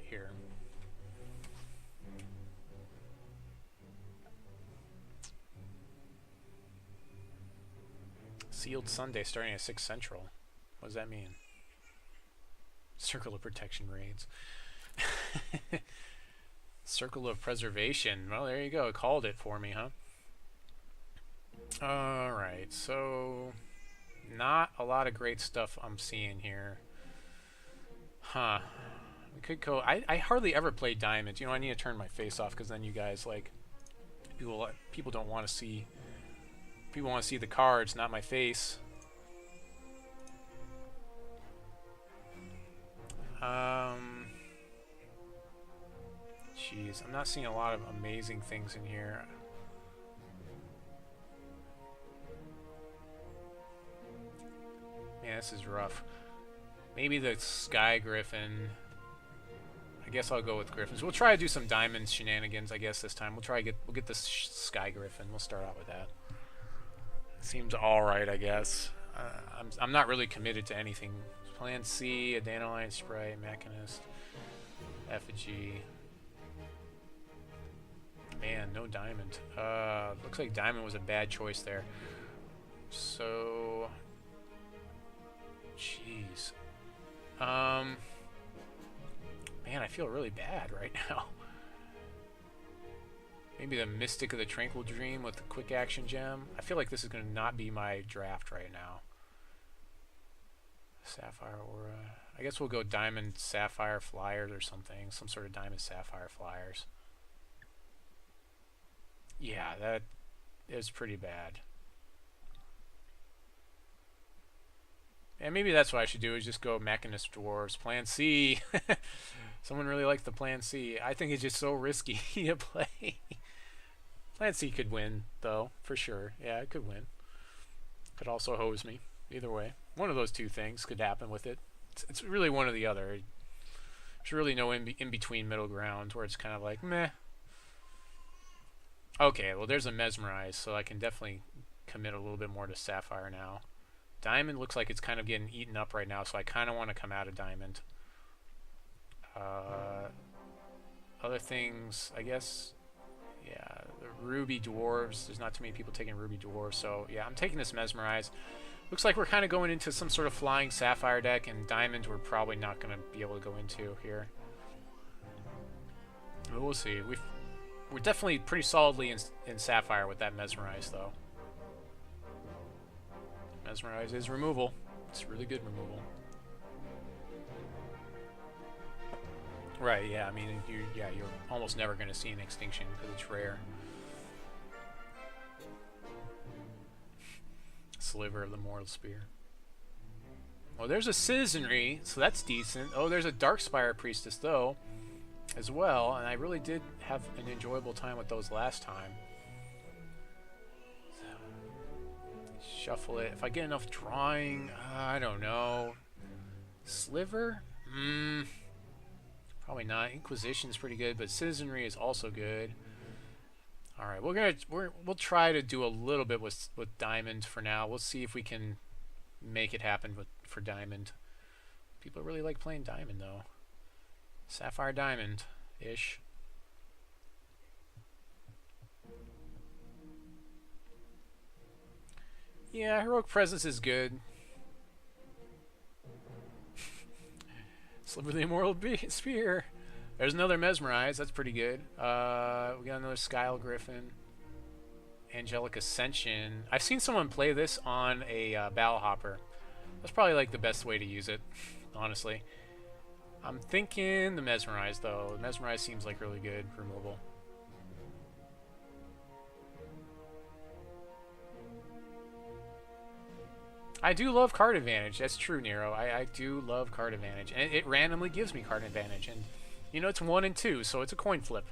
here. Sealed Sunday starting at 6 Central. What does that mean? Circle of Protection raids. Circle of Preservation. Well, there you go. It called it for me, huh? Alright, so... not a lot of great stuff I'm seeing here. Huh. We could go... I hardly ever play Diamond. You know, I need to turn my face off because then you guys, like... People don't want to see... People want to see the cards, not my face. Jeez, I'm not seeing a lot of amazing things in here. Man, this is rough. Maybe the Sky'le Griffin. I guess I'll go with Griffins. We'll try to do some Diamond shenanigans, I guess, this time. We'll get the Sky'le Griffin. We'll start out with that. Seems alright, I guess. I'm not really committed to anything. Plan C, a Dandelion Sprite, Mechanist, Effigy. Man, no Diamond. Looks like Diamond was a bad choice there. So... jeez. Man, I feel really bad right now. Maybe the Mystic of the Tranquil Dream with the Quick Action Gem. I feel like this is going to not be my draft right now. Sapphire Aura. I guess we'll go Diamond Sapphire Flyers or something. Some sort of Diamond Sapphire Flyers. Yeah, that is pretty bad. And maybe that's what I should do, is just go Mechanist Dwarves. Plan C. Someone really likes the Plan C. I think it's just so risky to play. Plan C could win, though, for sure. Yeah, it could win. Could also hose me. Either way. One of those two things could happen with it. It's really one or the other. There's really no in-between middle ground where it's kind of like, meh. Okay, well, there's a Mesmerize, so I can definitely commit a little bit more to Sapphire now. Diamond looks like it's kind of getting eaten up right now, so I kind of want to come out of Diamond. Other things, I guess, yeah, the Ruby Dwarves. There's not too many people taking Ruby Dwarves, so yeah, I'm taking this Mesmerize. Looks like we're kind of going into some sort of flying Sapphire deck, and Diamond we're probably not going to be able to go into here. But we'll see. We're definitely pretty solidly in Sapphire with that Mesmerize, though. Mesmerize is removal. It's really good removal. Right, yeah, I mean, you're almost never going to see an extinction because it's rare. Sliver of the Mortal Spear. Well, there's a Citizenry, so that's decent. Oh, there's a Darkspire Priestess, though, as well, and I really did have an enjoyable time with those last time. Shuffle it. If I get enough drawing, I don't know. Sliver? Probably not. Inquisition's pretty good, but Citizenry is also good. All right, we'll try to do a little bit with Diamond for now. We'll see if we can make it happen for Diamond. People really like playing Diamond though. Sapphire Diamond ish. Yeah, Heroic Presence is good. Sliver the Immortal Spear. There's another Mesmerize. That's pretty good. We got another Sky'le Griffin. Angelic Ascension. I've seen someone play this on a Battle Hopper. That's probably like the best way to use it, honestly. I'm thinking the Mesmerize, though. The Mesmerize seems like really good removal. I do love card advantage. That's true, Nero. I do love card advantage. And it randomly gives me card advantage. And, you know, it's 1 and 2, so it's a coin flip.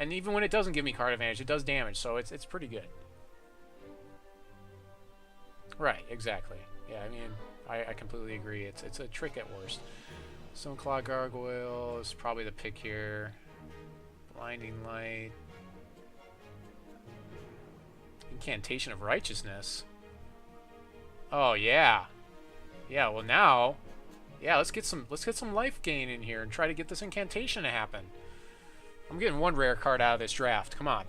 And even when it doesn't give me card advantage, it does damage, so it's pretty good. Right, exactly. Yeah, I mean, I completely agree. It's a trick at worst. Stoneclaw Gargoyle is probably the pick here. Blinding Light. Incantation of Righteousness. Oh, yeah. Yeah, well now Yeah, let's get some life gain in here and try to get this incantation to happen. I'm getting one rare card out of this draft. Come on.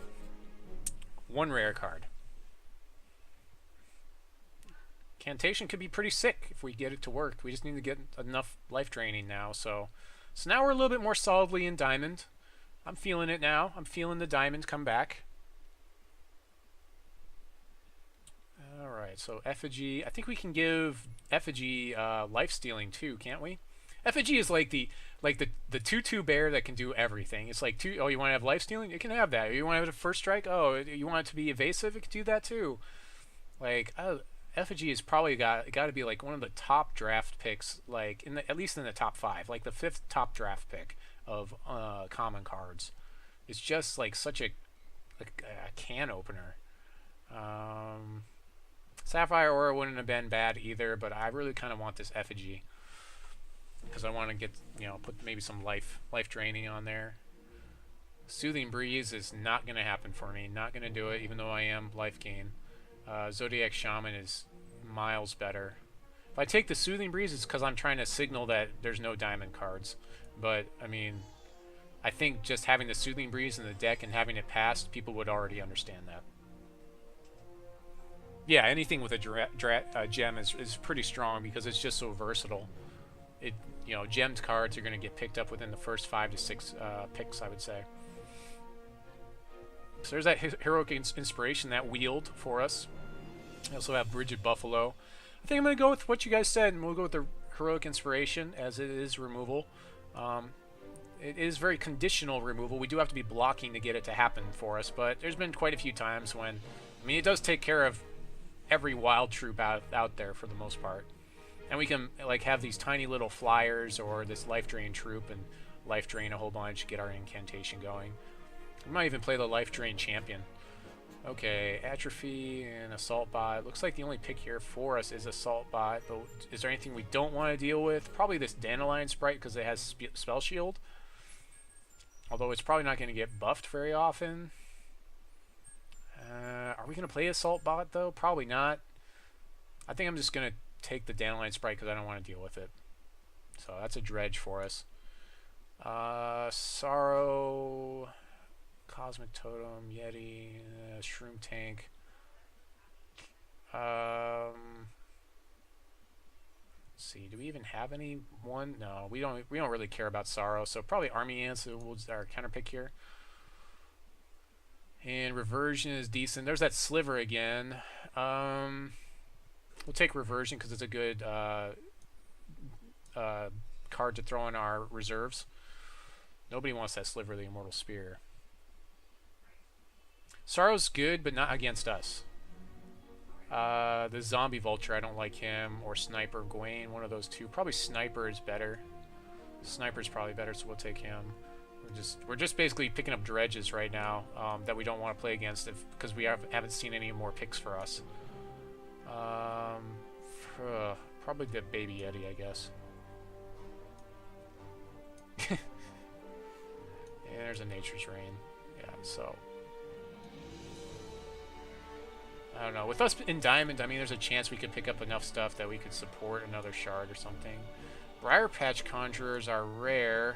One rare card. Incantation could be pretty sick if we get it to work. We just need to get enough life draining now. So now we're a little bit more solidly in Diamond. I'm feeling it now. I'm feeling the Diamond come back. Alright, so Effigy. I think we can give Effigy life stealing too, can't we? Effigy is like the 2/2 bear that can do everything. It's like oh, you want to have life stealing? You can have that. You want to have a first strike? Oh, you want it to be evasive? It can do that too. Like Effigy is probably got to be like one of the top draft picks, like at least in the top 5, like the 5th top draft pick of common cards. It's just like such a can opener. Sapphire Aura wouldn't have been bad either, but I really kind of want this Effigy because I want to get, put maybe some life draining on there. Soothing Breeze is not going to happen for me. Not going to do it, even though I am life gain. Zodiac Shaman is miles better. If I take the Soothing Breeze, it's because I'm trying to signal that there's no diamond cards. But, I mean, I think just having the Soothing Breeze in the deck and having it passed, people would already understand that. Yeah, anything with a gem is pretty strong because it's just so versatile. Gemmed cards are going to get picked up within the first 5 to 6 picks, I would say. So there's that Heroic Inspiration, that wheeled for us. I also have Bridget Buffalo. I think I'm going to go with what you guys said, and we'll go with the Heroic Inspiration, as it is removal. It is very conditional removal. We do have to be blocking to get it to happen for us, but there's been quite a few times when... I mean, it does take care of every wild troop out there for the most part. And we can like have these tiny little flyers or this life drain troop and life drain a whole bunch, get our incantation going. We might even play the life drain champion. Okay, Atrophy and Assault Bot. Looks like the only pick here for us is Assault Bot. But is there anything we don't want to deal with? Probably this Dandelion Sprite because it has Spell Shield. Although it's probably not going to get buffed very often. Are we going to play Assault Bot though? Probably not. I think I'm just going to take the Dandelion Sprite because I don't want to deal with it. So that's a dredge for us. Sorrow, Cosmic Totem, Yeti, Shroom Tank. Let's see, do we even have any one? No, we don't really care about Sorrow, so probably Army Ants was our counter pick here. And Reversion is decent. There's that Sliver again. We'll take Reversion because it's a good card to throw in our reserves. Nobody wants that Sliver, the Immortal Spear. Sorrow's good, but not against us. The Zombie Vulture, I don't like him. Or Sniper Gawain, one of those two. Probably Sniper is better. Sniper's probably better, so we'll take him. We're just basically picking up dredges right now that we don't want to play against because we haven't seen any more picks for us. Probably the Baby Yeti, I guess. Yeah, there's a Nature's Rain. Yeah, so I don't know. With us in Diamond, I mean, there's a chance we could pick up enough stuff that we could support another shard or something. Briar Patch Conjurers are rare.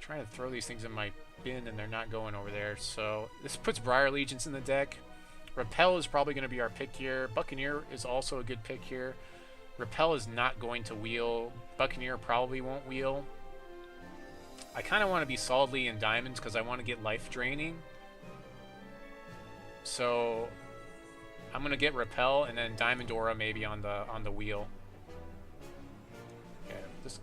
Trying to throw these things in my bin and they're not going over there, so this puts Briar Legions in the deck. Repel is probably going to be our pick here. Buccaneer is also a good pick here. Repel is not going to wheel. Buccaneer probably won't wheel. I kind of want to be solidly in Diamonds because I want to get life draining. So I'm going to get Repel and then Diamond Aura maybe on the wheel. Okay, just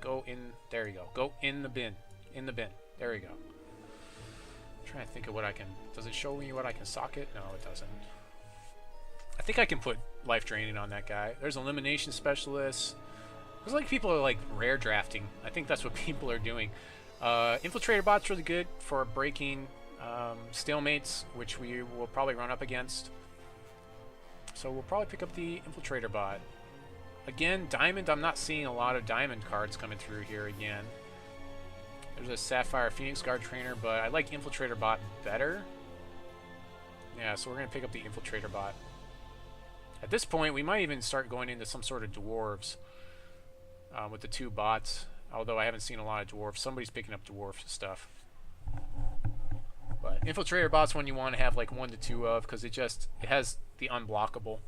go in. There you go. Go in the bin. In the bin. There we go. I'm trying to think of what I can... Does it show me what I can socket? No, it doesn't. I think I can put life draining on that guy. There's Elimination Specialist. It's like people are like rare drafting. I think that's what people are doing. Infiltrator Bot's really good for breaking stalemates, which we will probably run up against. So we'll probably pick up the Infiltrator Bot. Again, Diamond, I'm not seeing a lot of Diamond cards coming through here again. There's a Sapphire Phoenix Guard Trainer, but I like Infiltrator Bot better. Yeah, so we're going to pick up the Infiltrator Bot. At this point, we might even start going into some sort of Dwarves. with the 2 bots. Although I haven't seen a lot of dwarves. Somebody's picking up dwarf stuff. But Infiltrator Bot's one you want to have like 1 to 2 of, because it has the unblockable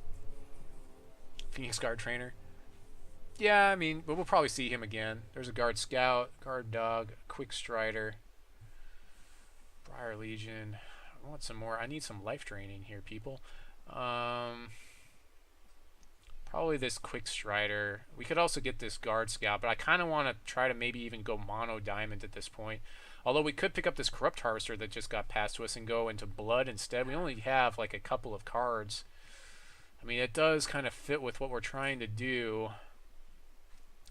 Phoenix Guard Trainer. Yeah, I mean, but we'll probably see him again. There's a Guard Scout, Guard Dog, Quick Strider, Briar Legion. I want some more. I need some life draining here, people. Probably this Quick Strider. We could also get this Guard Scout, but I kind of want to try to maybe even go mono diamond at this point. Although we could pick up this Corrupt Harvester that just got passed to us and go into Blood instead. We only have like a couple of cards. I mean, it does kind of fit with what we're trying to do.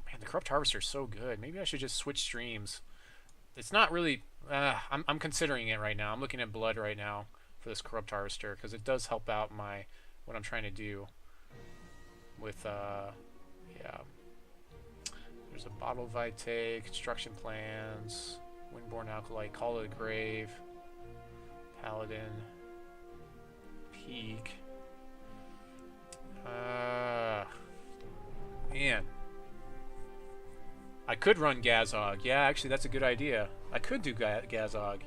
Man, the Corrupt Harvester is so good. Maybe I should just switch streams. It's not really... I'm considering it right now. I'm looking at Blood right now for this Corrupt Harvester because it does help out what I'm trying to do with... yeah. There's a Bottle Vitae, Construction Plans, Windborne Alkalite, Call of the Grave, Paladin, Peak. Man. I could run Gazog. Yeah, actually, that's a good idea. I could do Gazog.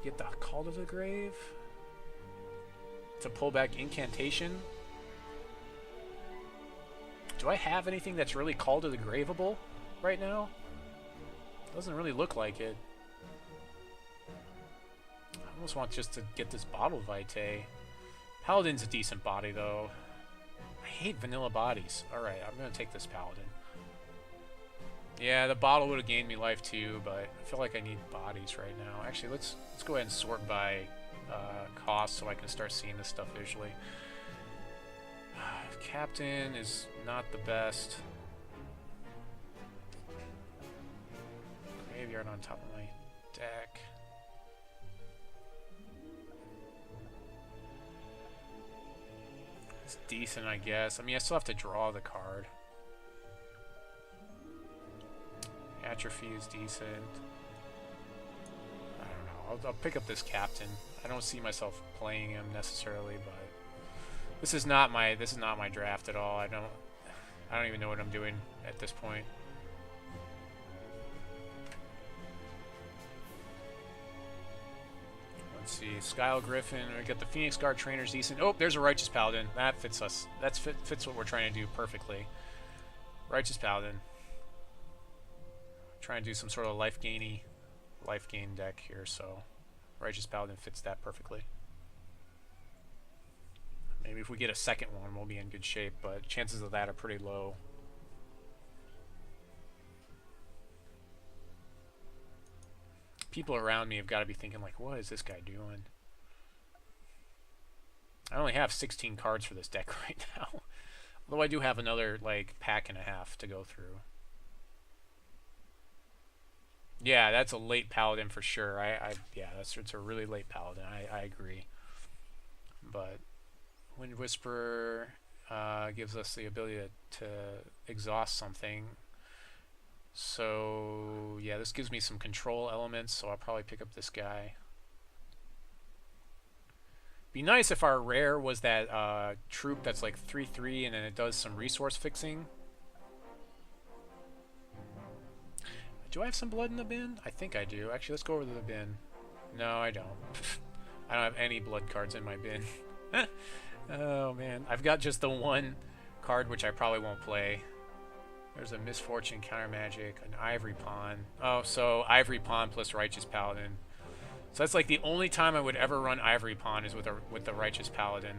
Get the Call to the Grave to pull back Incantation. Do I have anything that's really Call to the Graveable right now? Doesn't really look like it. I almost want just to get this Bottle Vitae. Paladin's a decent body, though. I hate vanilla bodies. Alright, I'm going to take this Paladin. Yeah, the bottle would have gained me life too, but I feel like I need bodies right now. Actually, let's go ahead and sort by cost so I can start seeing this stuff visually. Captain is not the best. Graveyard on top of my deck. It's decent, I guess. I mean, I still have to draw the card. Atrophy is decent. I don't know. I'll pick up this Captain. I don't see myself playing him necessarily, but this is not my draft at all. I don't even know what I'm doing at this point. Let's see. Sky'le Griffin. We got the Phoenix Guard Trainer's decent. Oh, there's a Righteous Paladin. That fits us. That fits what we're trying to do perfectly. Righteous Paladin. Trying to do some sort of life gain deck here, so Righteous Paladin fits that perfectly. Maybe if we get a second one, we'll be in good shape, but chances of that are pretty low. People around me have got to be thinking, like, what is this guy doing? I only have 16 cards for this deck right now. Although I do have another, like, pack and a half to go through. Yeah, that's a late Paladin for sure. Yeah, it's a really late Paladin. I agree. But Wind Whisperer gives us the ability to exhaust something. So yeah, this gives me some control elements. So I'll probably pick up this guy. Be nice if our rare was that troop that's like 3/3 and then it does some resource fixing. Do I have some blood in the bin? I think I do. Actually, let's go over to the bin. No, I don't. I don't have any blood cards in my bin. Oh, man. I've got just the one card, which I probably won't play. There's a Misfortune, Counter Magic, an Ivory Pawn. Oh, so Ivory Pawn plus Righteous Paladin. So that's like the only time I would ever run Ivory Pawn is with the Righteous Paladin.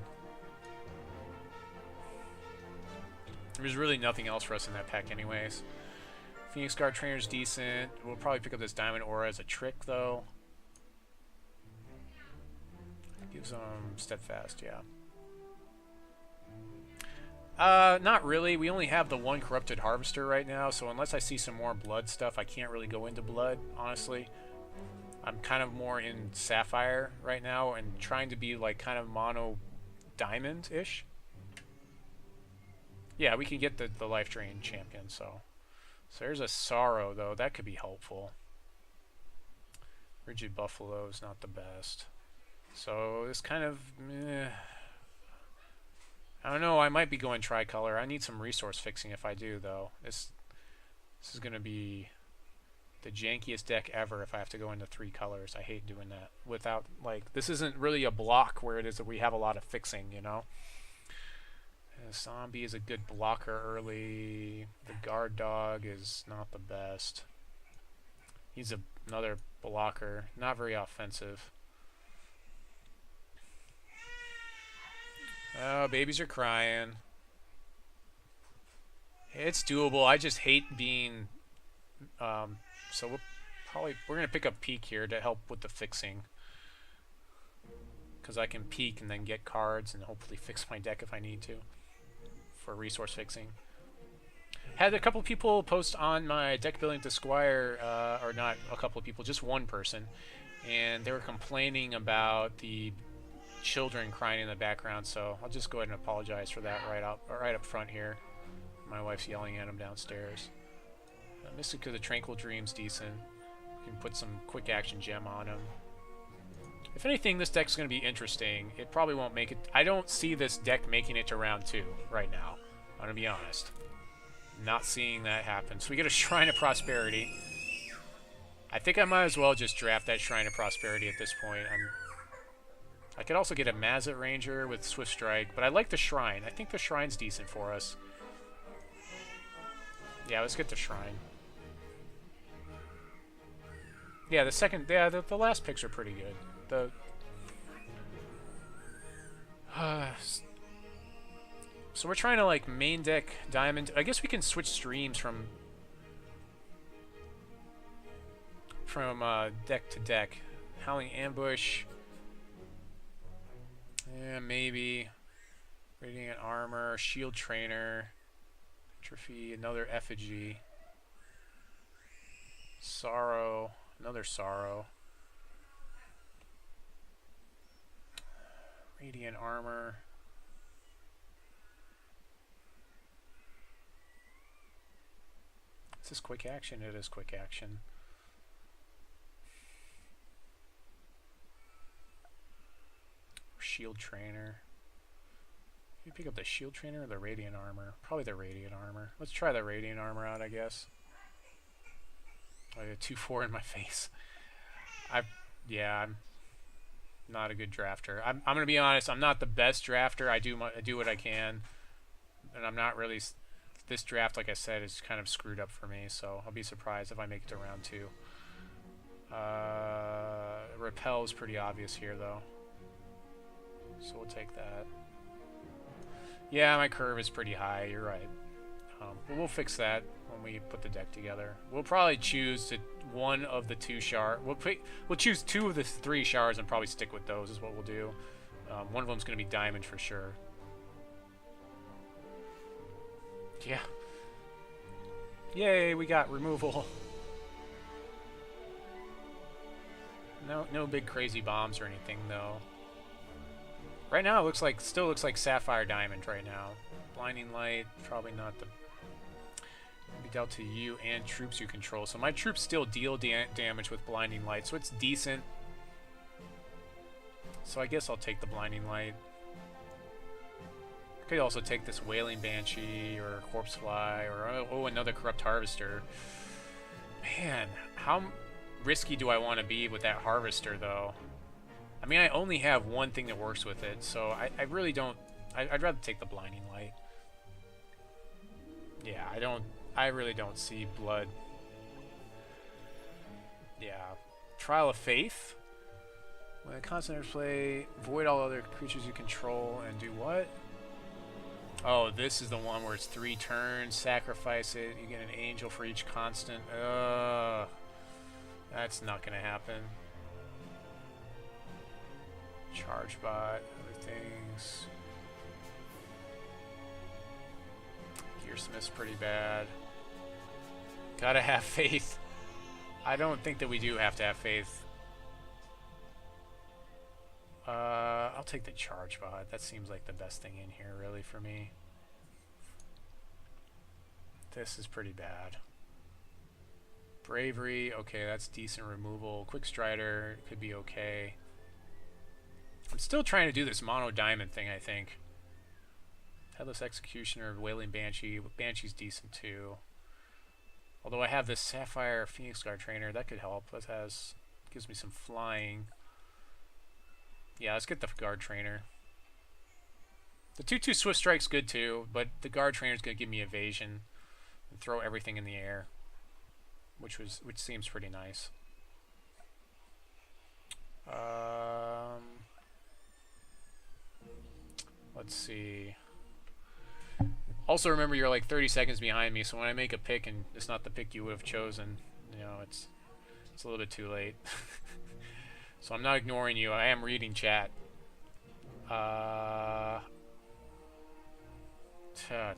There's really nothing else for us in that pack anyways. Phoenix Guard Trainer's decent. We'll probably pick up this Diamond Aura as a trick, though. Gives them Steadfast, yeah. Not really. We only have the one Corrupted Harvester right now, so unless I see some more blood stuff, I can't really go into blood, honestly. I'm kind of more in Sapphire right now and trying to be, like, kind of mono diamond-ish. Yeah, we can get the Life Drain champion, so... So there's a Sorrow, though. That could be helpful. Rigid Buffalo is not the best. So this kind of... I don't don't know. I might be going tricolor. I need some resource fixing if I do, though. This is going to be the jankiest deck ever if I have to go into 3 colors. I hate doing that without, like, this isn't really a block where it is that we have a lot of fixing, you know? Zombie is a good blocker early. The guard dog is not the best. He's another blocker. Not very offensive. Oh, babies are crying. It's doable. I just hate being... so we're going to pick up Peak here to help with the fixing. Because I can peek and then get cards and hopefully fix my deck if I need to. For resource fixing. Had a couple people post on my deck building to Squire, or not a couple of people, just one person, and they were complaining about the children crying in the background, so I'll just go ahead and apologize for that right up front here. My wife's yelling at him downstairs. Mystic of the Tranquil Dream's decent. You can put some quick action gem on him. If anything, this deck's going to be interesting. It probably won't make it. I don't see this deck making it to round 2 right now. I'm going to be honest. Not seeing that happen. So we get a Shrine of Prosperity. I think I might as well just draft that Shrine of Prosperity at this point. I could also get a Mazet Ranger with Swift Strike, but I like the Shrine. I think the Shrine's decent for us. Yeah, let's get the Shrine. Yeah, the last picks are pretty good. So we're trying to like main deck Diamond. I guess we can switch streams from deck to deck. Howling Ambush. Yeah, maybe. Radiant Armor, Shield Trainer, Atrophy, another Effigy. Sorrow, another Sorrow. Radiant Armor. Is this quick action? It is quick action. Shield Trainer. You pick up the Shield Trainer or the Radiant Armor? Probably the Radiant Armor. Let's try the Radiant Armor out, I guess. Oh, I got 2-4 in my face. I'm not a good drafter. I'm gonna be honest. I'm not the best drafter. I do what I can, and I'm not really. This draft, like I said, is kind of screwed up for me. So I'll be surprised if I make it to round 2. Repel is pretty obvious here, though. So we'll take that. Yeah, my curve is pretty high. You're right. But we'll fix that when we put the deck together. We'll probably choose one of the 2 shards. We'll choose 2 of the 3 shards and probably stick with those is what we'll do. One of them's going to be Diamond for sure. Yeah. Yay, we got removal. No big crazy bombs or anything though. Right now it still looks like Sapphire Diamond right now. Blinding Light, probably not the... Be dealt to you and troops you control. So my troops still deal damage with Blinding Light, so it's decent. So I guess I'll take the Blinding Light. I could also take this Wailing Banshee or Corpsefly or another Corrupt Harvester. Man, how risky do I want to be with that Harvester though? I mean, I only have one thing that works with it, so I really don't... I'd rather take the Blinding Light. Yeah, I really don't see blood. Yeah. Trial of Faith. When a constant play, void all other creatures you control and do what? Oh, this is the one where it's 3 turns, sacrifice it, you get an angel for each constant. That's not gonna happen. Charge bot, other things. Gearsmith's pretty bad. Gotta have faith. I don't think that we do have to have faith. I'll take the charge bot. That seems like the best thing in here, really, for me. This is pretty bad. Bravery, okay, that's decent removal. Quick Strider could be okay. I'm still trying to do this mono diamond thing, I think. Headless Executioner, Wailing Banshee. Banshee's decent too. Although I have this Sapphire Phoenix Guard Trainer, that could help. That gives me some flying. Yeah, let's get the Guard Trainer. The 2/2 Swift Strike's good too, but the Guard Trainer's gonna give me evasion and throw everything in the air, which seems pretty nice. Let's see. Also remember you're like 30 seconds behind me, so when I make a pick and it's not the pick you would have chosen, you know, it's a little bit too late. So I'm not ignoring you. I am reading chat.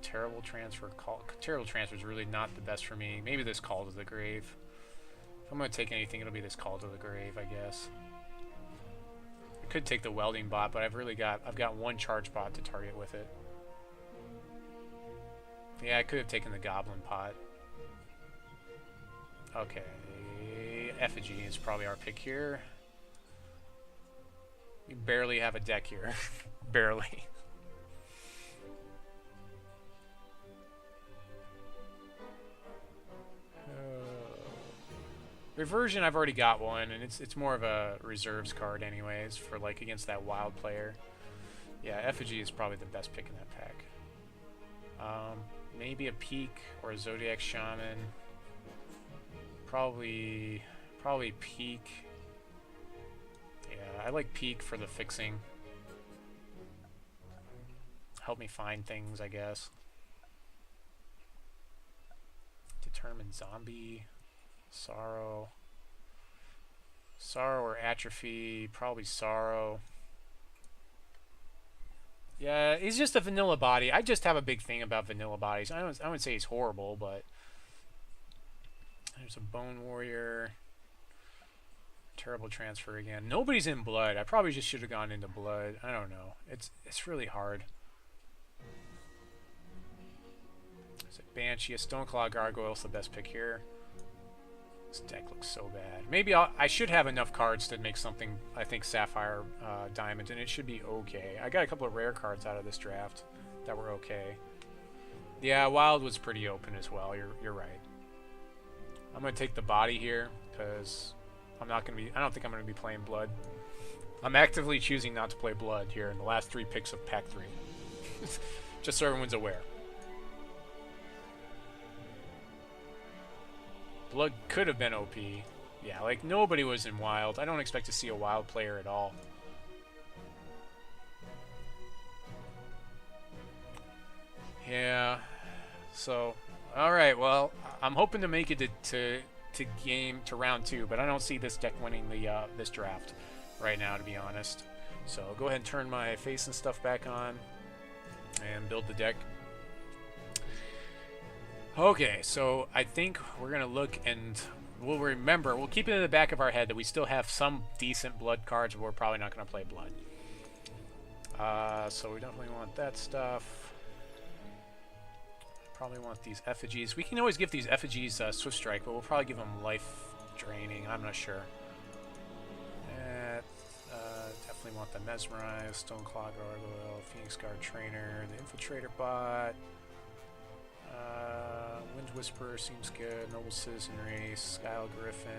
Terrible transfer. Terrible transfer is really not the best for me. Maybe this Call to the Grave. If I'm going to take anything, it'll be this Call to the Grave, I guess. I could take the Welding Bot, but I've got one Charge Bot to target with it. Yeah, I could have taken the Goblin Pot. Okay. Effigy is probably our pick here. We barely have a deck here. Barely. Reversion, I've already got one, and it's more of a reserves card anyways, for like against that wild player. Yeah, Effigy is probably the best pick in that pack. Maybe a Peak or a Zodiac Shaman. Probably Peak. Yeah, I like Peak for the fixing. Help me find things, I guess. Determined Zombie. Sorrow or Atrophy. Probably Sorrow. Yeah, he's just a vanilla body. I just have a big thing about vanilla bodies. I wouldn't say he's horrible, but there's a Bone Warrior. Terrible transfer again. Nobody's in Blood. I probably just should have gone into Blood. I don't know. It's really hard. Is it Banshee? A Stoneclaw Gargoyle is the best pick here. This deck looks so bad. Maybe I should have enough cards to make something, I think, Sapphire Diamond, and it should be okay. I got a couple of rare cards out of this draft that were okay. Yeah, Wild was pretty open as well. You're right. I'm gonna take the body here because I don't think I'm gonna be playing Blood. I'm actively choosing not to play Blood here in the last 3 picks of Pack 3. Just so everyone's aware. Blood could have been OP. Yeah, like nobody was in Wild. I don't expect to see a Wild player at all. Yeah. So, all right. Well, I'm hoping to make it to round 2, but I don't see this deck winning this draft right now, to be honest. So go ahead and turn my face and stuff back on and build the deck. Okay, so I think we're going to look and we'll keep it in the back of our head that we still have some decent Blood cards, but we're probably not going to play Blood. So we definitely want that stuff. Probably want these Effigies. We can always give these Effigies Swift Strike, but we'll probably give them Life Draining. I'm not sure. Definitely want the Mesmerize, Stoneclaw Gargoyle, Phoenix Guard Trainer, the Infiltrator Bot. Wind Whisperer seems good. Noble Citizenry, Sky'le Griffin.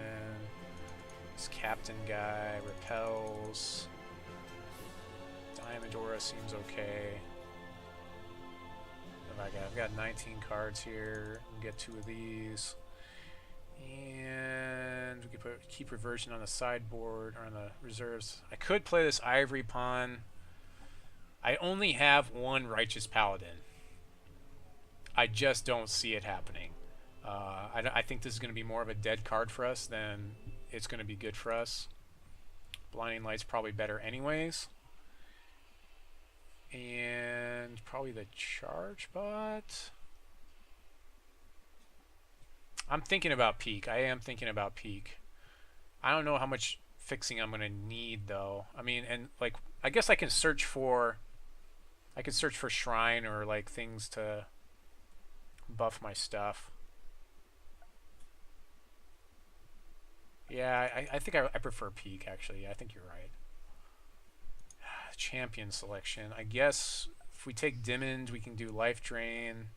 This Captain guy, Repels. Diamond Aura seems okay. I've got 19 cards here. We'll get 2 of these. And we could keep Reversion on the sideboard or on the reserves. I could play this Ivory Pawn. I only have 1 Righteous Paladin. I just don't see it happening. I think this is going to be more of a dead card for us than it's going to be good for us. Blinding Light's probably better anyways. And probably the Charge Bot. I'm thinking about Peak. I am thinking about Peak. I don't know how much fixing I'm going to need though. I mean, and like I guess I can search for Shrine or like things to buff my stuff. Yeah, I think I prefer Peak actually. I think you're right. Champion selection. I guess if we take Dimmond, we can do Life Drain,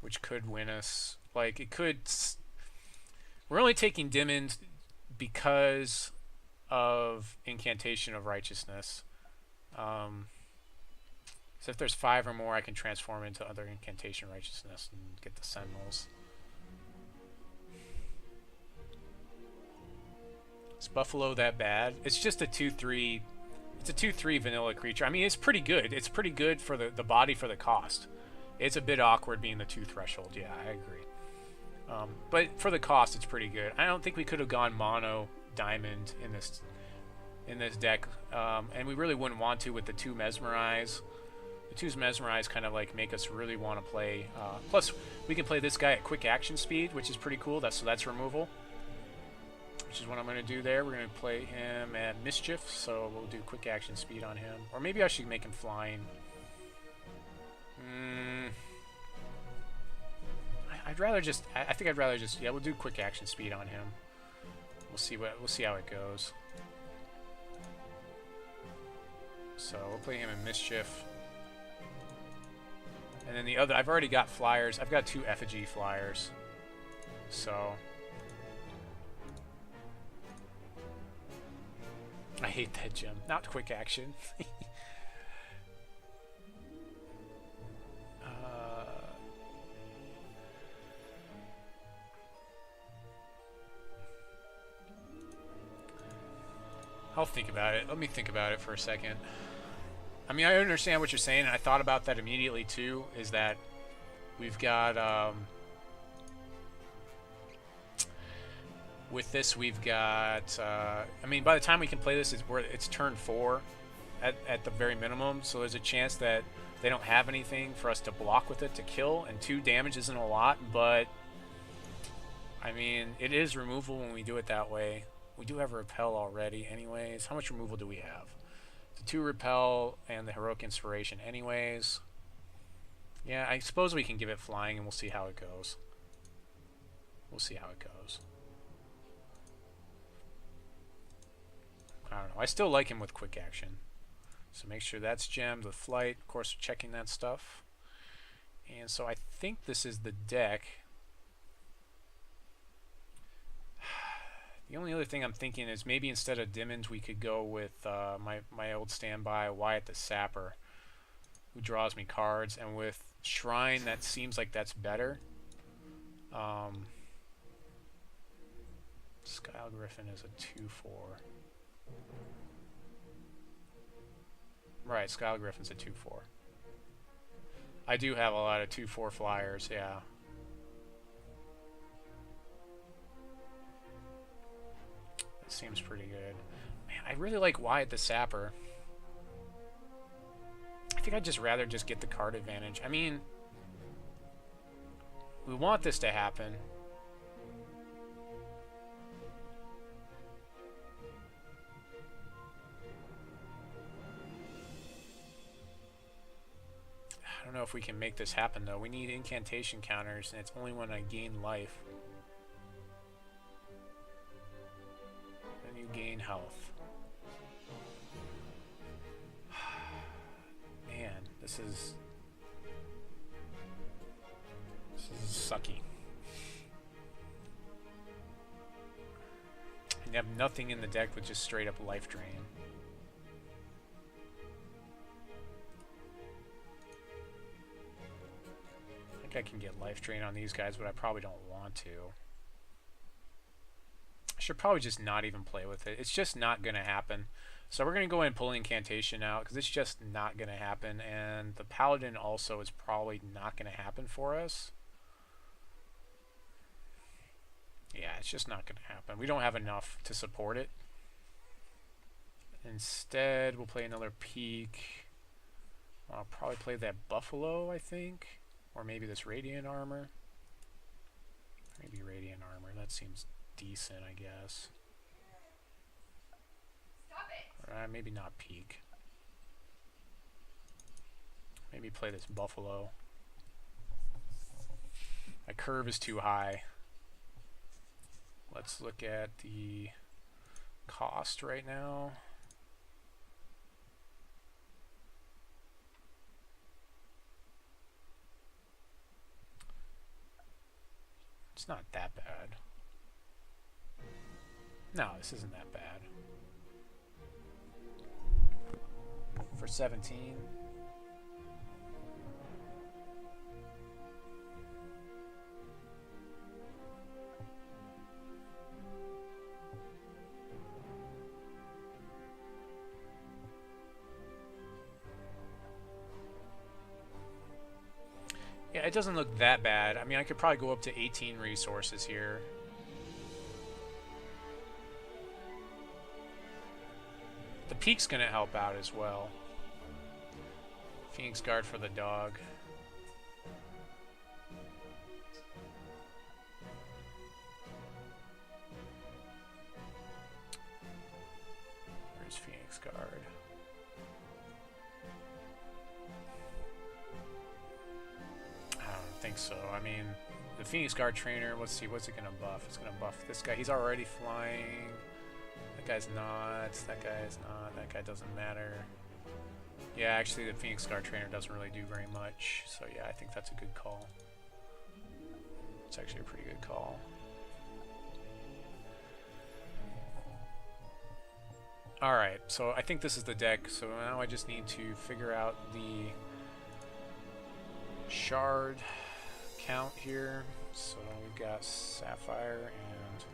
which could win us. Like, it could... We're only taking Dimmond because of Incantation of Righteousness. So if there's 5 or more, I can transform into other Incantation Righteousness and get the Sentinels. Is Buffalo that bad? It's just a 2/3. It's a 2/3 vanilla creature. I mean, it's pretty good. It's pretty good for the body for the cost. It's a bit awkward being the 2 threshold. Yeah, I agree. But for the cost, it's pretty good. I don't think we could have gone mono diamond in this deck, and we really wouldn't want to with the 2 Mesmerize. The 2's Mesmerize kind of like make us really want to play. Plus, we can play this guy at quick action speed, which is pretty cool. So that's removal, which is what I'm going to do there. We're going to play him at Mischief, so we'll do quick action speed on him. Or maybe I should make him flying. I'd rather just... I think I'd rather just... Yeah, we'll do quick action speed on him. We'll see how it goes. So we'll play him in Mischief. And then the other... I've already got flyers. I've got 2 Effigy flyers. So... I hate that gem. Not quick action. I'll think about it. Let me think about it for a second. I mean, I understand what you're saying, and I thought about that immediately too, is that we've got... with this, we've got... I mean, by the time we can play this, it's turn 4 at the very minimum, so there's a chance that they don't have anything for us to block with it to kill, and 2 damage isn't a lot, but... I mean, it is removal when we do it that way. We do have a Repel already anyways. How much removal do we have? The 2 Repel and the Heroic Inspiration anyways. Yeah, I suppose we can give it flying and we'll see how it goes. We'll see how it goes. I don't know. I still like him with quick action. So make sure that's gemmed with flight. Of course, checking that stuff. And so I think this is the deck. The only other thing I'm thinking is maybe instead of Dimmond, we could go with my old standby, Wyatt the Sapper, who draws me cards. And with Shrine, that seems like that's better. Sky'le Griffin is a 2/4. Right, Sky'le Griffin's a 2/4. I do have a lot of 2/4 flyers, yeah. That seems pretty good. Man, I really like Wyatt the Sapper. I think I'd just rather just get the card advantage. I mean, we want this to happen. I don't know if we can make this happen, though. We need incantation counters, and it's only when I gain life. Then you gain health. Man, this is sucky. And you have nothing in the deck with just straight up life drain. I can get life drain on these guys, but I probably don't want to. I should probably just not even play with it. It's just not going to happen. So we're going to go in and pull Incantation out because it's just not going to happen. And the Paladin also is probably not going to happen for us. Yeah, it's just not going to happen. We don't have enough to support it. Instead, we'll play another Peak. I'll probably play that Buffalo, I think. Or maybe this Radiant Armor. Maybe Radiant Armor. That seems decent, I guess. Stop it. Maybe not Peak. Maybe play this Buffalo. My curve is too high. Let's look at the cost right now. It's not that bad. No, this isn't that bad. For 17. Yeah, it doesn't look that bad. I mean, I could probably go up to 18 resources here. The peak's gonna help out as well. Phoenix Guard for the dog. Where's Phoenix Guard? I don't think so. I mean, the Phoenix Guard trainer, let's see, what's it gonna buff? It's gonna buff this guy. He's already flying. That guy's not. That guy's not. That guy doesn't matter. Yeah, actually, the Phoenix Guard trainer doesn't really do very much. So yeah, I think that's a good call. It's actually a pretty good call. Alright, so I think this is the deck. So now I just need to figure out the shard count here. So we've got Sapphire and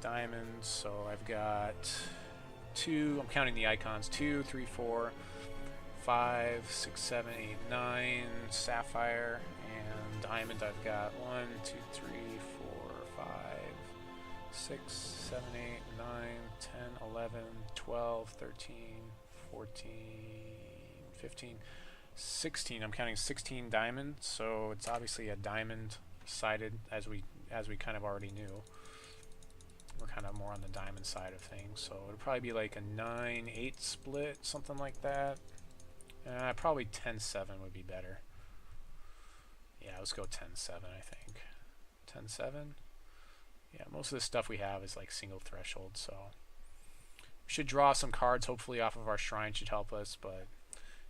Diamond. So I've got 2, I'm counting the icons, 2, 3, 4, 5, 6, 7, 8, 9, Sapphire, and Diamond I've got 1, 2, 3, 4, 5, 6, 7, 8, 9, 10, 11, 12, 13, 14, 15, 16. I'm counting 16 diamonds, so it's obviously a diamond sided as we kind of already knew. We're kind of more on the diamond side of things, so it'll probably be like a 9-8 split, something like that. Probably 10-7 would be better. Yeah, let's go 10-7, I think. 10-7? Yeah, most of the stuff we have is like single threshold, so we should draw some cards, hopefully off of our shrine should help us, but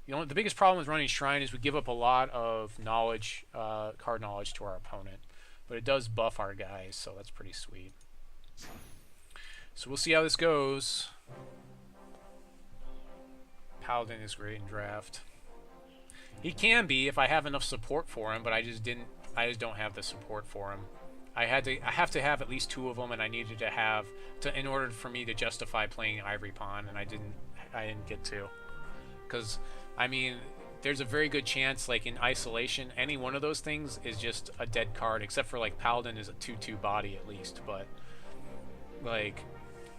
the biggest problem with running shrine is we give up a lot of knowledge, card knowledge to our opponent, but it does buff our guys, so that's pretty sweet. So we'll see how this goes. Paladin is great in draft. He can be if I have enough support for him, but I just don't have the support for him. I have to have at least 2 of them, and I needed to have in order for me to justify playing Ivory Pawn, and I didn't get to. Because I mean, there's a very good chance, like in isolation, any one of those things is just a dead card, except for like Paladin is a 2/2 body at least, but like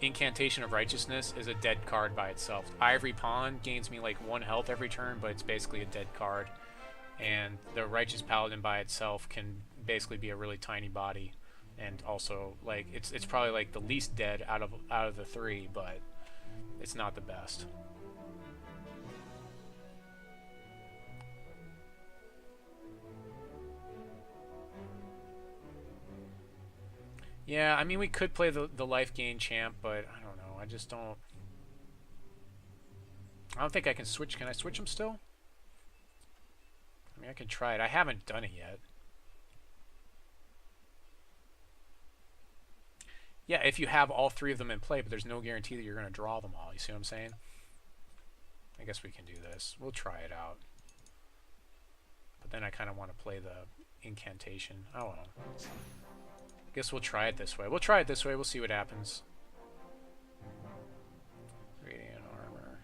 Incantation of Righteousness is a dead card by itself. Ivory Pawn gains me like 1 health every turn, but it's basically a dead card. And the Righteous Paladin by itself can basically be a really tiny body, and also like it's probably like the least dead out of the 3, but it's not the best. Yeah, I mean, we could play the life gain champ, but I don't know. I just don't... I don't think I can switch. Can I switch him still? I mean, I can try it. I haven't done it yet. Yeah, if you have all 3 of them in play, but there's no guarantee that you're going to draw them all. You see what I'm saying? I guess we can do this. We'll try it out. But then I kind of want to play the incantation. I don't know. Guess we'll try it this way. We'll try it this way. We'll see what happens. Radiant armor.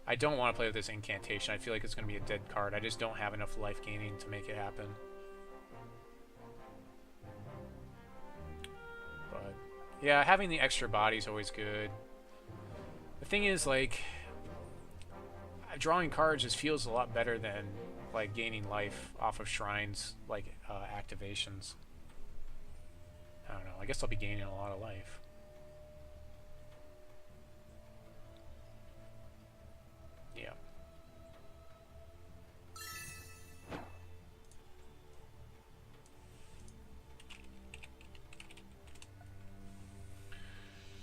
I don't want to play with this incantation. I feel like it's going to be a dead card. I just don't have enough life gaining to make it happen. But yeah, having the extra body is always good. The thing is, like, drawing cards just feels a lot better than like gaining life off of shrines, like activations. I don't know. I guess I'll be gaining a lot of life. Yeah.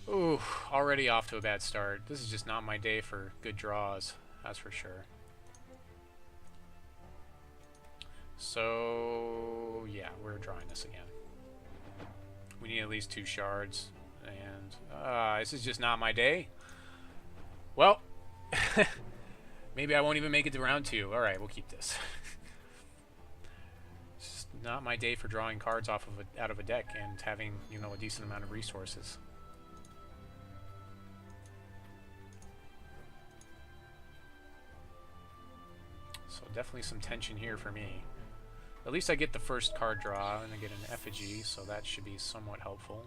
Ooh, already off to a bad start. This is just not my day for good draws. That's for sure. So, yeah, we're drawing this again. We need at least 2 shards, and this is just not my day. Well, maybe I won't even make it to round 2. Alright, we'll keep this. It's just not my day for drawing cards off of out of a deck and having, you know, a decent amount of resources. So definitely some tension here for me. At least I get the first card draw, and I get an Effigy, so that should be somewhat helpful.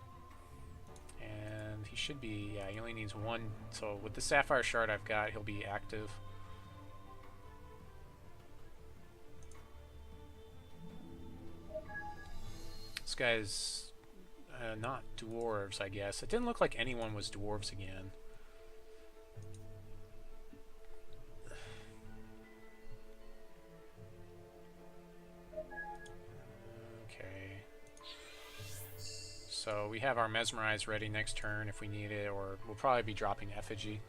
And he should be, yeah, he only needs 1. So with the Sapphire Shard I've got, he'll be active. This guy's not dwarves, I guess. It didn't look like anyone was dwarves again. So we have our Mesmerize ready next turn if we need it, or we'll probably be dropping Effigy.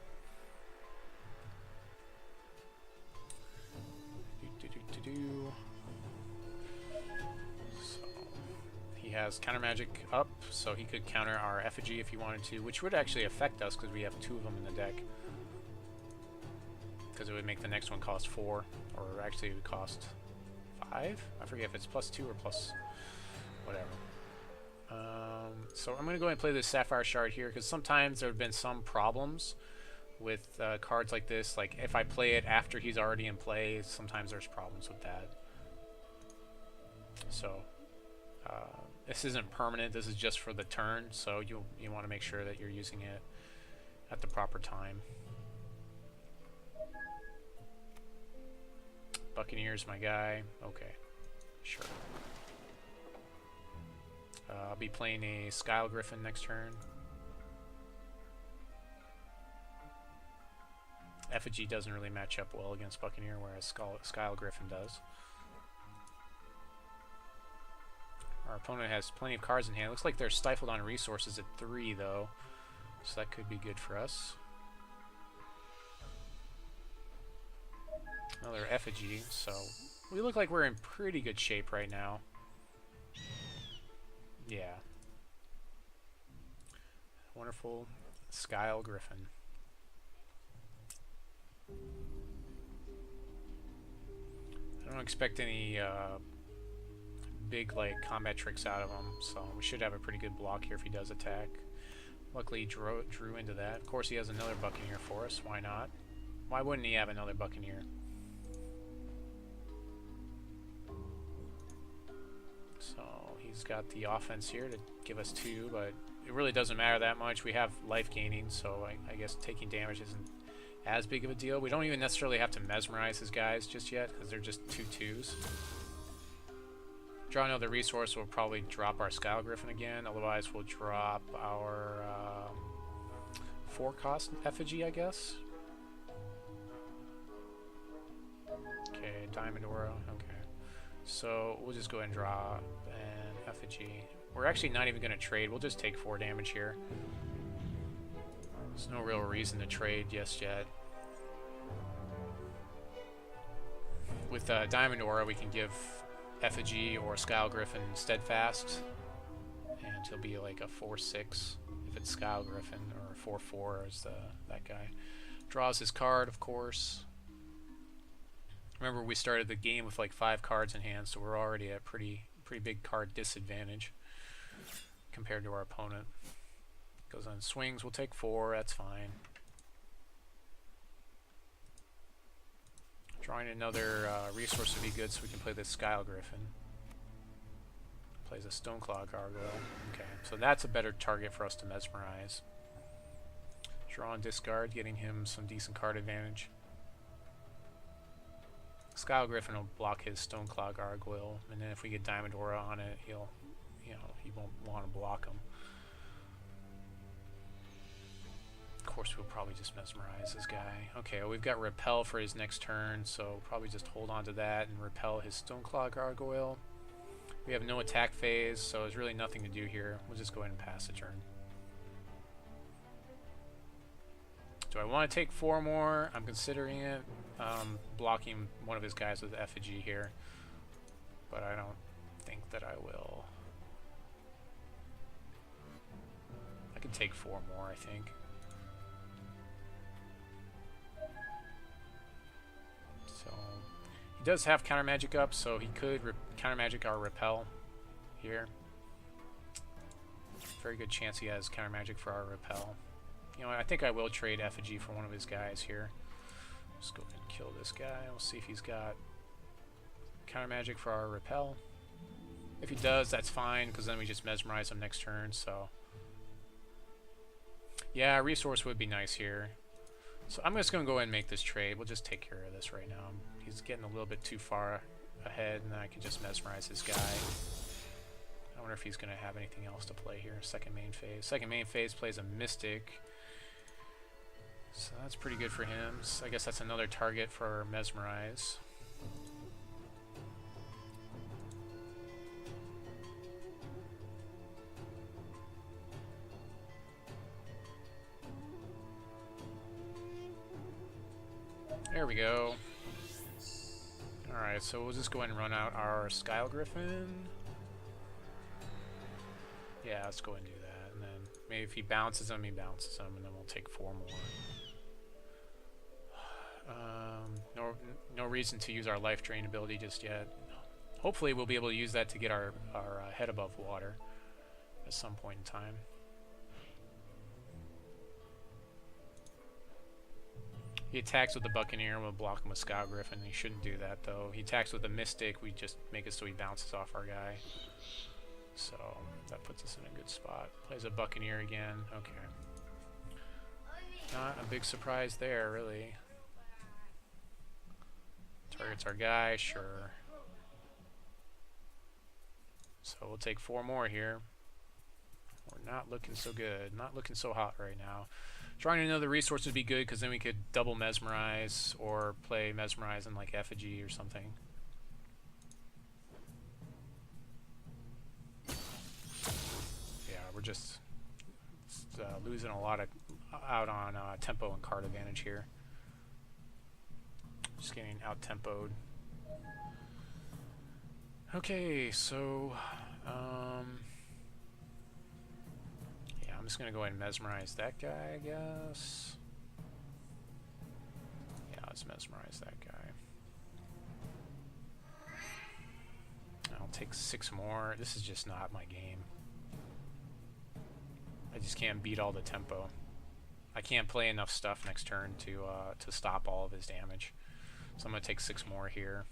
So he has counter magic up, so he could counter our Effigy if he wanted to, which would actually affect us because we have 2 of them in the deck. Because it would make the next one cost 4, or actually it would cost 5? I forget if it's +2 or plus whatever. So I'm going to go ahead and play this Sapphire Shard here, because sometimes there have been some problems with cards like this. Like, if I play it after he's already in play, sometimes there's problems with that. So, this isn't permanent. This is just for the turn, so you want to make sure that you're using it at the proper time. Buccaneer's my guy. Okay, sure. I'll be playing a Sky'le Griffin next turn. Effigy doesn't really match up well against Buccaneer, whereas Sky'le Griffin does. Our opponent has plenty of cards in hand. Looks like they're stifled on resources at 3, though, so that could be good for us. Another Effigy, so we look like we're in pretty good shape right now. Yeah. Wonderful Sky'le Griffin. I don't expect any big like combat tricks out of him, so we should have a pretty good block here if he does attack. Luckily he drew into that. Of course he has another Buccaneer for us. Why not? Why wouldn't he have another Buccaneer? So he's got the offense here to give us 2, but it really doesn't matter that much. We have life gaining, so I guess taking damage isn't as big of a deal. We don't even necessarily have to mesmerize his guys just yet, because they're just 2/2s. Draw another resource, we'll probably drop our Sky'le Griffin again. Otherwise, we'll drop our 4-cost Effigy, I guess. Okay, Diamond Aura. Okay, so we'll just go ahead and draw an Effigy. We're actually not even going to trade. We'll just take 4 damage here. There's no real reason to trade just yet. With Diamond Aura, we can give Effigy or Sky'le Griffin Steadfast, and he'll be like a 4/6 if it's Sky'le Griffin, or 4/4 as that guy. Draws his card, of course. Remember, we started the game with like 5 cards in hand, so we're already at pretty big card disadvantage compared to our opponent. Goes on swings, we'll take 4, that's fine. Drawing another resource would be good, so we can play this Sky'le Griffin. Plays a Stoneclaw Gargoyle. Okay, so that's a better target for us to mesmerize. Draw and discard, getting him some decent card advantage. Sky'le Griffin will block his Stoneclaw Gargoyle, and then if we get Diamond Aura on it, he won't want to block him. Of course, we'll probably just mesmerize this guy. Okay, well, we've got Repel for his next turn, so probably just hold on to that and repel his Stoneclaw Gargoyle. We have no attack phase, so there's really nothing to do here. We'll just go ahead and pass the turn. Do I want to take 4 more? I'm considering it. Blocking one of his guys with Effigy here. but I don't think that I will. I can take 4 more, I think. So he does have counter magic up, so he could counter magic our Repel here. Very good chance he has counter magic for our Repel. You know, I think I will trade Effigy for one of his guys here. Just go ahead and kill this guy. We'll see if he's got counter magic for our Repel. If he does, that's fine, because then we just mesmerize him next turn. So yeah, resource would be nice here. So I'm just going to go ahead and make this trade. We'll just take care of this right now. He's getting a little bit too far ahead, and then I can just mesmerize this guy. I wonder if he's going to have anything else to play here. Second main phase. Second main phase plays a Mystic. So that's pretty good for him. So I guess that's another target for Mesmerize. There we go. Alright, so we'll just go ahead and run out our Sky'le Griffin. Yeah, let's go ahead and do that. And then maybe if he bounces him, he bounces him, and then we'll take 4 more. No reason to use our life drain ability just yet. Hopefully we'll be able to use that to get our head above water at some point in time. He attacks with the Buccaneer, we'll block him with Sky'le Griffin. He shouldn't do that though. He attacks with the Mystic, we just make it so he bounces off our guy. So that puts us in a good spot. Plays a Buccaneer again. Okay. Not a big surprise there, really. Targets our guy, sure. So we'll take 4 more here. We're not looking so good. Not looking so hot right now. Drawing another resource would be good, because then we could double Mesmerize or play Mesmerize in like Effigy or something. Yeah, we're just losing a lot out on tempo and card advantage here. Just getting out-tempoed. Okay, so yeah, I'm just gonna go ahead and mesmerize that guy, I guess. Yeah, let's mesmerize that guy. I'll take 6 more. This is just not my game. I just can't beat all the tempo. I can't play enough stuff next turn to stop all of his damage. So I'm going to take 6 more here.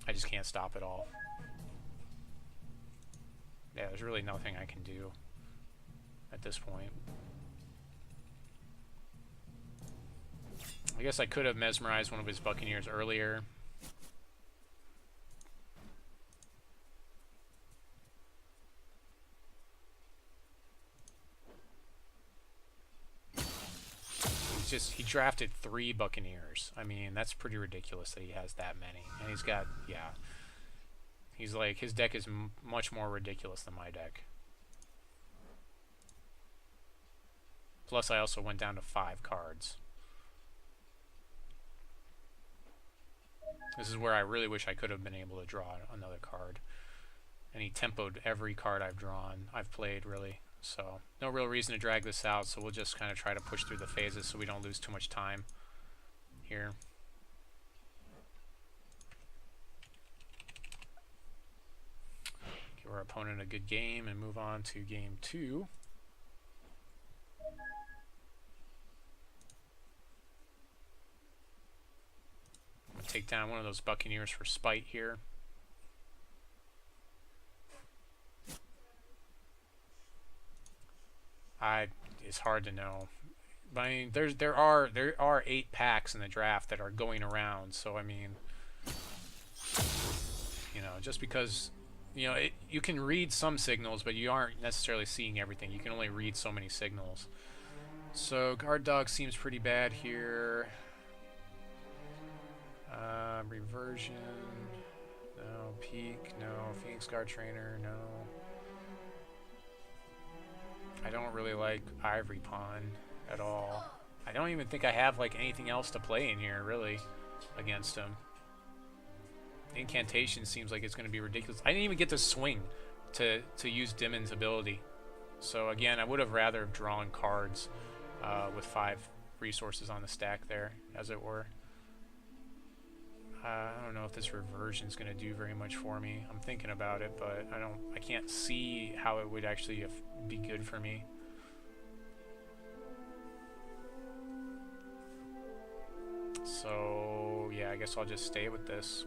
I just can't stop it all. Yeah, there's really nothing I can do at this point. I guess I could have mesmerized one of his Buccaneers earlier. He drafted 3 Buccaneers. I mean, that's pretty ridiculous that he has that many. And he's got, yeah. He's like, his deck is much more ridiculous than my deck. Plus, I also went down to 5 cards. This is where I really wish I could have been able to draw another card. And he tempoed every card I've played, really. So, no real reason to drag this out, so we'll just kind of try to push through the phases so we don't lose too much time here. Give our opponent a good game and move on to game 2. I'm going to take down one of those Buccaneers for spite here. It's hard to know. But I mean, there are 8 packs in the draft that are going around. So I mean, you know, just because, you know, you can read some signals, but you aren't necessarily seeing everything. You can only read so many signals. So guard dog seems pretty bad here. Reversion, no. Peak, no. Phoenix Guard Trainer, no. I don't really like Ivory Pawn at all. I don't even think I have like anything else to play in here really against him. incantation seems like it's going to be ridiculous. I didn't even get to swing to use Dimmond's ability. So again, I would have rather drawn cards with 5 resources on the stack there, as it were. I don't know if this reversion is going to do very much for me. I'm thinking about it, but I can't see how it would actually be good for me. So yeah, I guess I'll just stay with this.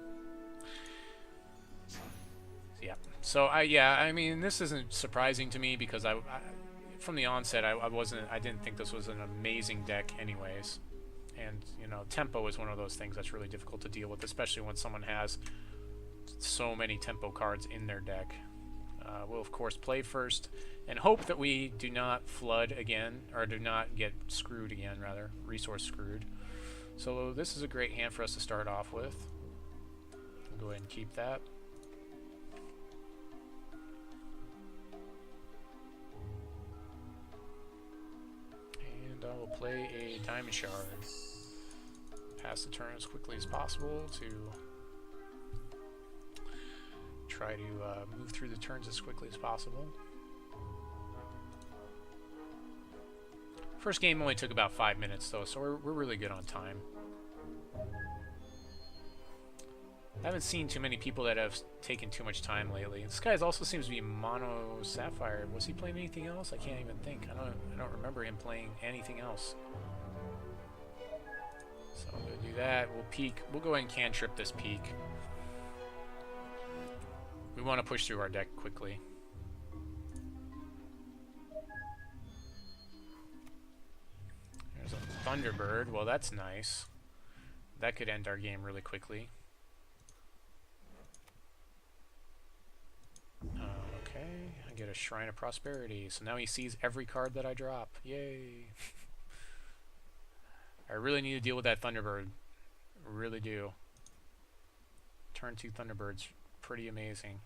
Yeah. So I mean, this isn't surprising to me because I from the onset I didn't think this was an amazing deck anyways. And, you know, tempo is one of those things that's really difficult to deal with, especially when someone has so many tempo cards in their deck. We'll, of course, play first and hope that we do not flood again, or do not get screwed again, rather. Resource screwed. So this is a great hand for us to start off with. I'll go ahead and keep that. And I will play a Diamond Shard. Pass the turn as quickly as possible to try to move through the turns as quickly as possible. First game only took about 5 minutes though, so we're really good on time. I haven't seen too many people that have taken too much time lately. This guy also seems to be mono Sapphire. Was he playing anything else? I can't even think. I don't remember him playing anything else. So I'm going to do that. We'll peek. We'll go ahead and cantrip this peek. We want to push through our deck quickly. There's a Thunderbird. Well, that's nice. That could end our game really quickly. Okay, I get a Shrine of Prosperity. So now he sees every card that I drop. Yay! I really need to deal with that Thunderbird. Really do. Turn 2 Thunderbird's pretty amazing.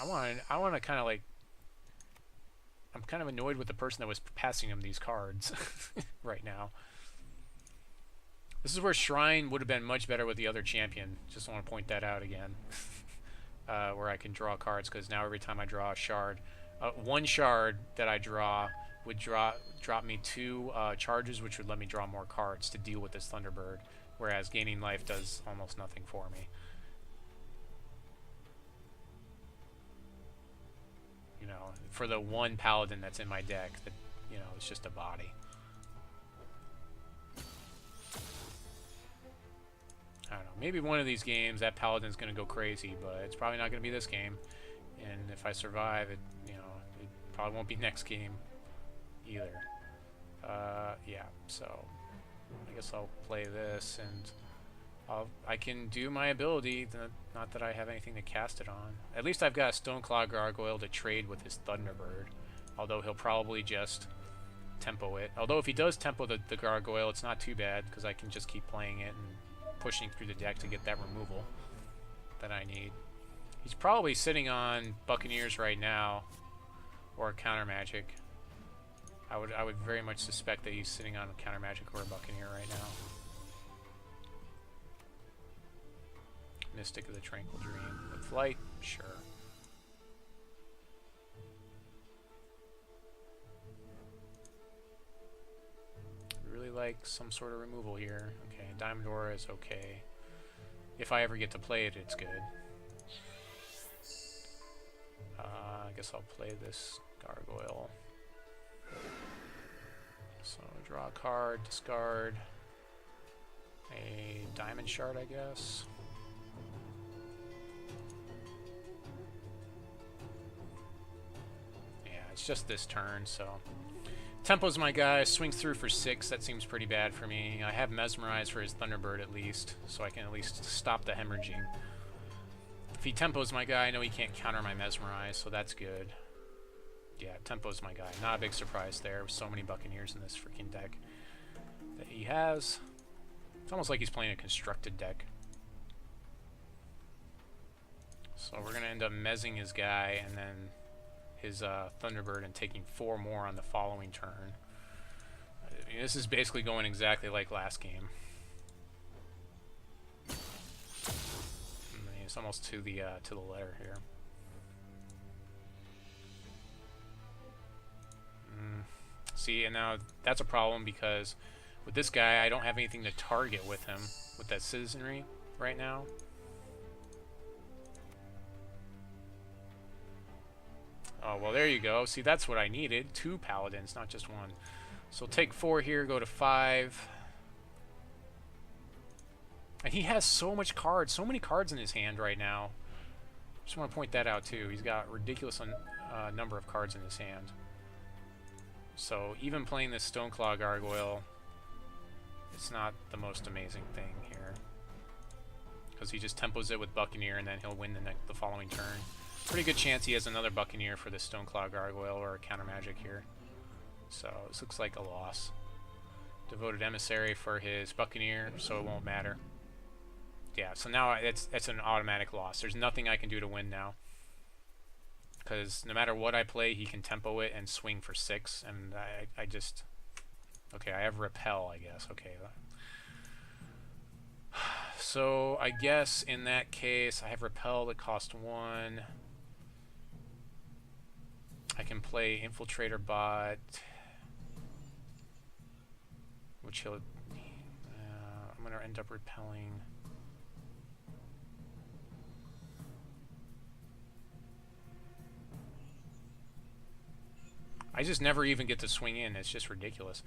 I want to kind of like... I'm kind of annoyed with the person that was passing him these cards right now. This is where Shrine would have been much better with the other champion. Just want to point that out again. Where I can draw cards, because now every time I draw a shard, one shard that I draw would drop me 2 charges, which would let me draw more cards to deal with this Thunderbird, whereas gaining life does almost nothing for me. You know, for the one paladin that's in my deck, that, you know, it's just a body. I don't know, maybe one of these games that paladin's going to go crazy, but it's probably not going to be this game. And if I survive, it, you know, it probably won't be next game either. Yeah, so I guess I'll play this, and I can do my ability, not that I have anything to cast it on. At least I've got a Stoneclaw Gargoyle to trade with his Thunderbird, although he'll probably just tempo it. Although if he does tempo the Gargoyle, it's not too bad, because I can just keep playing it and pushing through the deck to get that removal that I need. He's probably sitting on Buccaneers right now, or Counter Magic. I would very much suspect that he's sitting on a Counter Magic or a Buccaneer right now. Mystic of the Tranquil Dream. With Flight? Sure. Really like some sort of removal here. Okay, Diamond Aura is okay. If I ever get to play it, it's good. I guess I'll play this Gargoyle. So draw a card, discard a Diamond Shard, I guess. Yeah, it's just this turn, so tempo's my guy. Swings through for 6. That seems pretty bad for me. I have Mesmerize for his Thunderbird at least, so I can at least stop the hemorrhaging. If he tempos my guy, I know he can't counter my Mesmerize, so that's good. Yeah, tempo's my guy. Not a big surprise there. With so many Buccaneers in this freaking deck that he has. It's almost like he's playing a constructed deck. So we're going to end up mezzing his guy and then his Thunderbird and taking 4 more on the following turn. I mean, this is basically going exactly like last game. It's almost to the letter here. See, and now that's a problem because with this guy, I don't have anything to target with him with that citizenry right now. Oh, well, there you go. See, that's what I needed. 2 paladins, not just 1. So take 4 here, go to 5. And he has so much cards, so many cards in his hand right now. Just want to point that out, too. He's got a ridiculous number of cards in his hand. So even playing this Stoneclaw Gargoyle, it's not the most amazing thing here. Because he just tempos it with Buccaneer, and then he'll win the following turn. Pretty good chance he has another Buccaneer for this Stoneclaw Gargoyle or a counter magic here. So this looks like a loss. Devoted Emissary for his Buccaneer, so it won't matter. Yeah, so now it's an automatic loss. There's nothing I can do to win now. Because no matter what I play, he can tempo it and swing for 6. And I just... Okay, I have Repel, I guess. Okay. So I guess in that case, I have Repel that costs 1. I can play Infiltrator Bot, which he'll... I'm going to end up repelling... I just never even get to swing in. It's just ridiculous.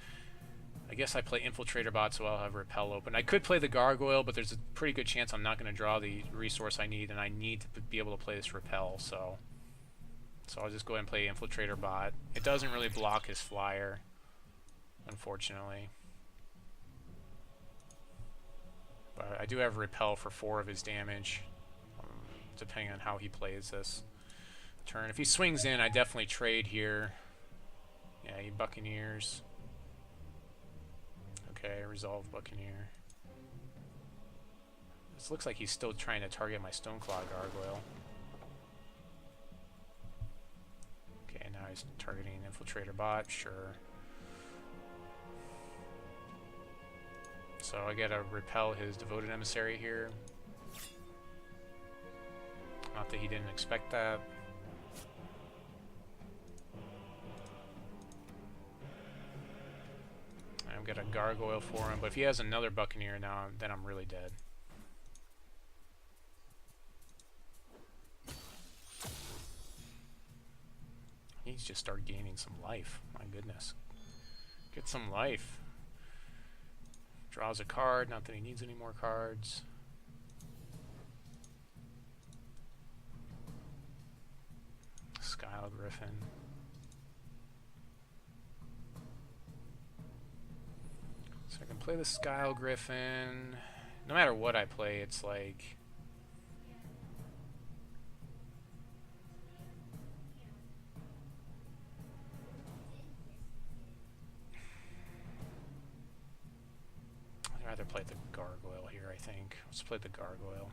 I guess I play Infiltrator Bot, so I'll have Repel open. I could play the Gargoyle, but there's a pretty good chance I'm not going to draw the resource I need, and I need to be able to play this Repel, so I'll just go ahead and play Infiltrator Bot. It doesn't really block his flyer, unfortunately. But I do have Repel for 4 of his damage, depending on how he plays this turn. If he swings in, I definitely trade here. Yeah, he Buccaneers. Okay, resolve Buccaneer. This looks like he's still trying to target my Stoneclaw Gargoyle. Okay, now he's targeting Infiltrator Bot, sure. So I gotta repel his Devoted Emissary here. Not that he didn't expect that. I've got a Gargoyle for him, but if he has another Buccaneer now, then I'm really dead. He needs to start gaining some life. My goodness. Get some life. Draws a card, not that he needs any more cards. Sky'le Griffin. So I can play the Sky'le Griffin. No matter what I play, it's like... I'd rather play the Gargoyle here, I think. Let's play the Gargoyle.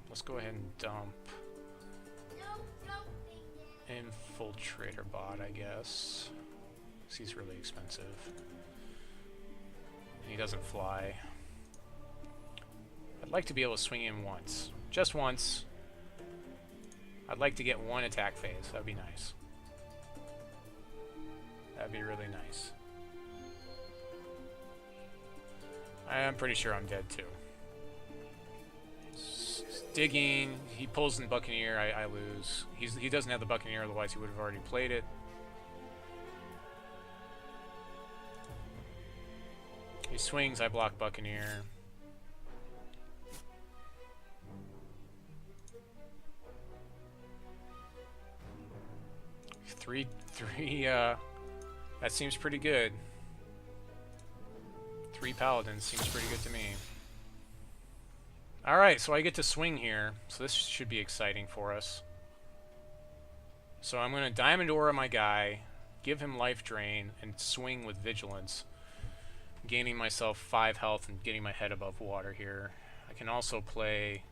Let's go ahead and dump Infiltrator Bot, I guess. 'Cause he's really expensive. He doesn't fly. I'd like to be able to swing in once. Just once. I'd like to get 1 attack phase. That'd be nice. That'd be really nice. I'm pretty sure I'm dead too. Digging, he pulls in Buccaneer, I lose. He doesn't have the Buccaneer, otherwise he would have already played it. He swings, I block Buccaneer. Three, that seems pretty good. 3 Paladins seems pretty good to me. Alright, so I get to swing here, so this should be exciting for us. So I'm going to Diamond Aura my guy, give him Life Drain, and swing with Vigilance, gaining myself 5 health and getting my head above water here. I can also play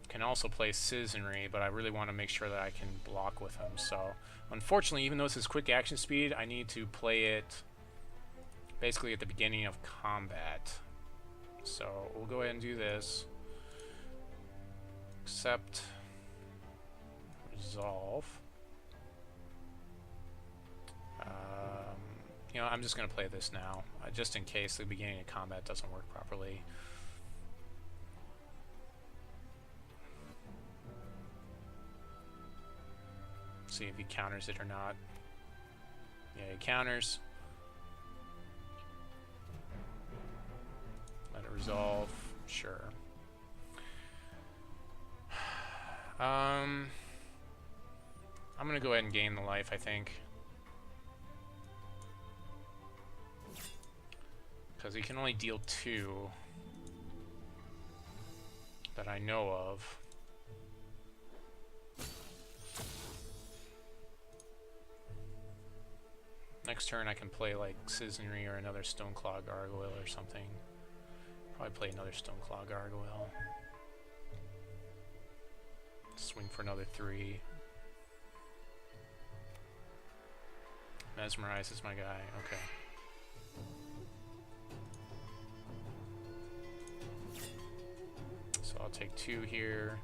can also play Citizenry, but I really want to make sure that I can block with him. So, unfortunately, even though this is quick action speed, I need to play it basically at the beginning of combat. So, we'll go ahead and do this. Accept. Resolve. You know, I'm just going to play this now, just in case the beginning of combat doesn't work properly. See if he counters it or not. Yeah, he counters. Let it resolve. Sure. I'm gonna go ahead and gain the life, I think. Because he can only deal 2 that I know of. Next turn I can play like Citizenry or another Stoneclaw Gargoyle or something. Probably play another Stoneclaw Gargoyle. Swing for another 3. Mesmerize is my guy. Okay. So I'll take 2 here.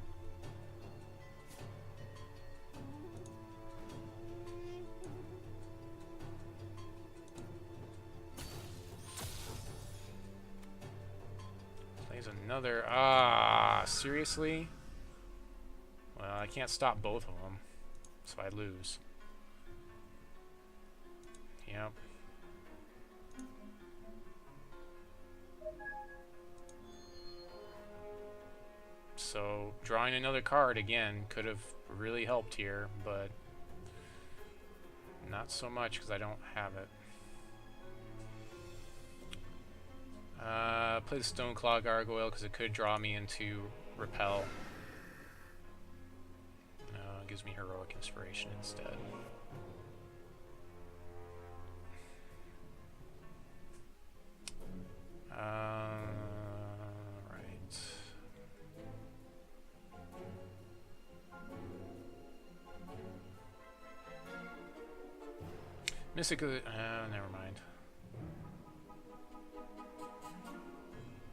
Plays another. Seriously? Well, I can't stop both of them, so I lose. Yep. So, drawing another card again could have really helped here, but not so much because I don't have it. Play the Stoneclaw Gargoyle because it could draw me into Repel. It gives me Heroic Inspiration instead. Right. Mystic, never mind.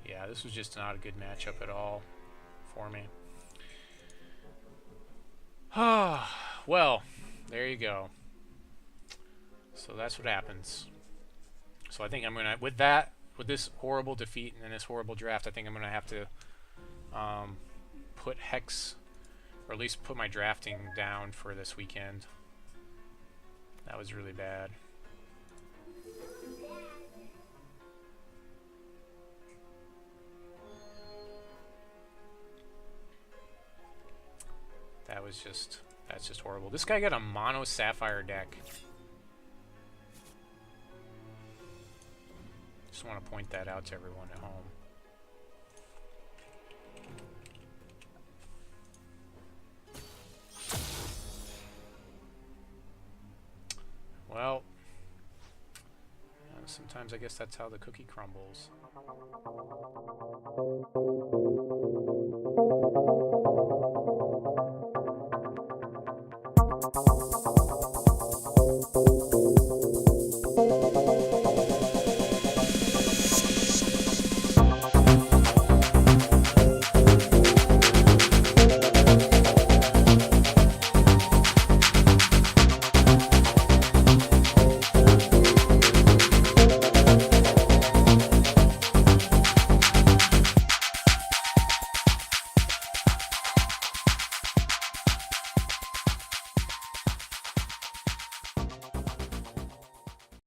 Yeah, this was just not a good matchup at all for me. Well, there you go. So that's what happens. So I think I'm gonna, with this horrible defeat and this horrible draft, I think I'm gonna have to put Hex, or at least put my drafting down for this weekend. That was really bad. That's just horrible. This guy got a mono Sapphire deck. Just want to point that out to everyone at home. Well, sometimes I guess that's how the cookie crumbles.